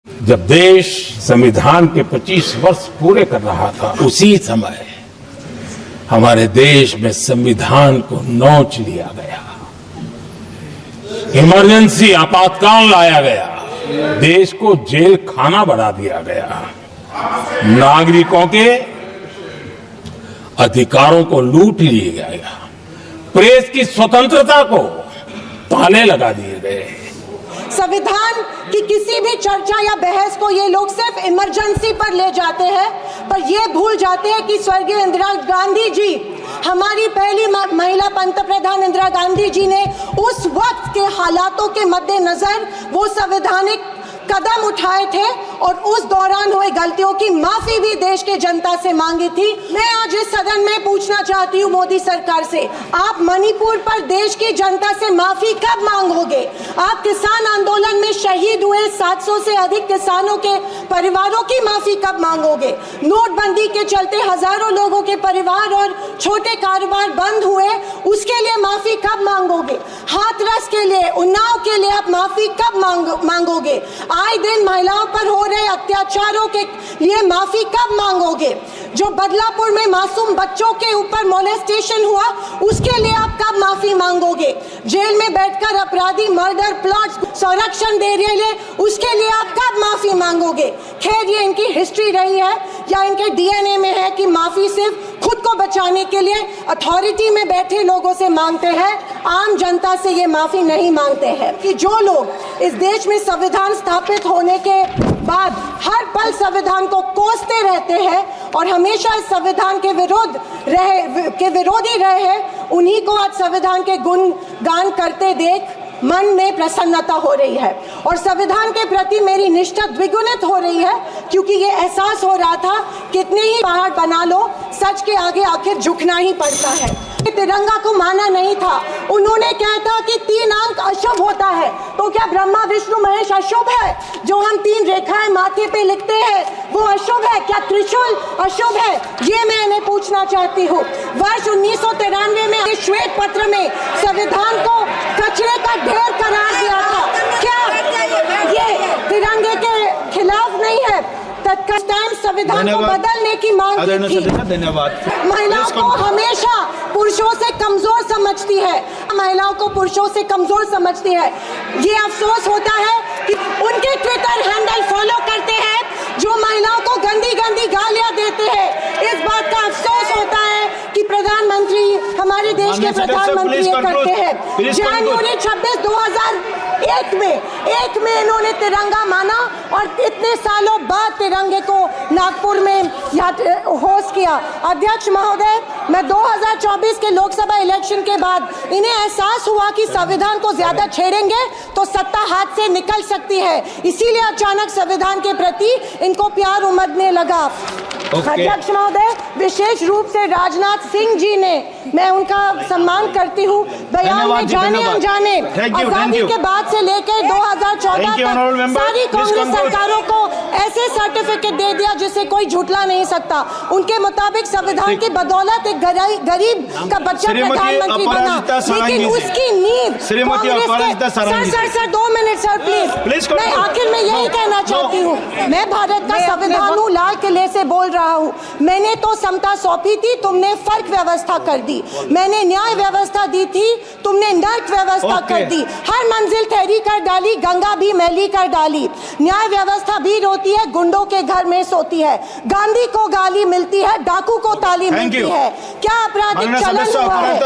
जब देश संविधान के 25 वर्ष पूरे कर रहा था, उसी समय हमारे देश में संविधान को नोच लिया गया, इमरजेंसी आपातकाल लाया गया, देश को जेल खाना बना दिया गया, नागरिकों के अधिकारों को लूट लिया गया, प्रेस की स्वतंत्रता को ताले लगा दिए गए। संविधान की किसी भी चर्चा या बहस को ये लोग सिर्फ इमरजेंसी पर ले जाते हैं, पर ये भूल जाते हैं कि स्वर्गीय इंदिरा गांधी जी, हमारी पहली महिला पंतप्रधान इंदिरा गांधी जी ने उस वक्त के हालातों के मद्देनजर वो संवैधानिक कदम उठाए थे और उस दौरान हुए गलतियों की माफी भी देश के जनता से मांगी थी। मैं आज इस सदन में पूछना चाहती हूँ मोदी सरकार से, आप मणिपुर पर देश की जनता से माफी कब मांगोगे? आप किसान आंदोलन में शहीद हुए 700 से अधिक किसानों के परिवारों की माफी कब मांगोगे? नोटबंदी के चलते हजारों लोगों के परिवार और छोटे कारोबार बंद हुए, उसके लिए माफी कब मांगोगे? हाथरस के लिए, उन्नाव के लिए आप माफी कब मांगोगे? आए दिन महिलाओं पर हो रहे अत्याचारों के लिए माफी कब मांगोगे? जो बदलापुर में मासूम बच्चों के ऊपर मोलेस्टेशन हुआ, उसके लिए आप कब माफी मांगोगे? जेल में बैठकर अपराधी मर्डर प्लॉट संरक्षण दे रहे हैं, उसके लिए आप कब माफी मांगोगे? खैर, ये इनकी हिस्ट्री रही है या इनके डीएनए में है कि माफी सिर्फ खुद को बचाने के लिए अथॉरिटी में बैठे लोगों से मांगते हैं, आम जनता से ये माफी नहीं मांगते हैं। कि जो लोग इस देश में संविधान स्थापित होने के बाद हर पल संविधान को कोसते रहते हैं और हमेशा इस संविधान के विरोधी रहे हैं, उन्हीं को आज संविधान के गुणगान करते देख मन में प्रसन्नता हो रही है और संविधान के प्रति मेरी निष्ठा द्विगुणित हो रही है, क्योंकि ये एहसास हो रहा था कितने ही पहाड़ बना लो, सच के आगे आखिर झुकना ही पड़ता है। तिरंगा को माना नहीं था, उन्होंने कहा था कि 3 अंक अशुभ होता है, तो क्या ब्रह्मा विष्णु महेश अशुभ है? जो हम 3 रेखाएं माथे पे लिखते हैं वो अशुभ है? क्या त्रिशूल अशुभ है? ये मैंने पूछना चाहती हूँ। वर्ष 1993 में श्वेत पत्र में संविधान को कचरे का ढेर करार दिया था, क्या ये तिरंगे के खिलाफ नहीं है? तत्कालीन संविधान को बदलने की मांग की थी। धन्यवाद। महिलाओं को हमेशा पुरुषों से कमजोर समझती है, महिलाओं को पुरुषों से कमजोर समझती है। ये अफसोस होता है कि उनके ट्विटर हैंडल फॉलो करते हैं जो महिलाओं को गंदी गंदी गालियां देते हैं। इस बात का अफसोस होता है कि प्रधानमंत्री, हमारे देश के प्रधानमंत्री ये करते हैं। जनवरी 26, 2001 में इन्होंने तिरंगा माना और इतने सालों बाद तिरंगे को नागपुर में होस्ट किया। अध्यक्ष महोदय, मैं 2024 के लोकसभा इलेक्शन के बाद इन्हें एहसास हुआ कि संविधान को ज्यादा छेड़ेंगे तो सत्ता हाथ से निकल सकती है, इसीलिए अचानक संविधान के प्रति इनको प्यार उमड़ने लगा। अध्यक्ष महोदय, विशेष रूप से राजनाथ सिंह जी ने, मैं उनका सम्मान करती हूँ, बयान में जाने अनजाने आजादी के बाद से लेकर 2014 तक सारी कांग्रेस सरकारों को ऐसे सर्टिफिकेट दे दिया जिसे कोई झुठला नहीं सकता। उनके मुताबिक संविधान की बदौलत एक गरीब का बच्चा प्रधानमंत्री बना, लेकिन उसकी नींव सर 2 मिनट सर प्लीज। मैं आखिर में यही कहना चाहती हूँ, मैं भारत का संविधान हूँ, लाल किले से बोल रहा हूँ। मैंने तो समता सौंपी थी, तुमने फर्क व्यवस्था कर दी। मैंने न्याय व्यवस्था दी थी, तुमने नर्क व्यवस्था कर दी। हर मंजिल ठहरी कर डाली, गंगा भी मैली कर डाली। न्याय व्यवस्था भी रोती है, गुंडों के घर में सोती है। गांधी को गाली मिलती है, डाकू को ताली मिलती है। क्या आपराधिक चलन हुआ है?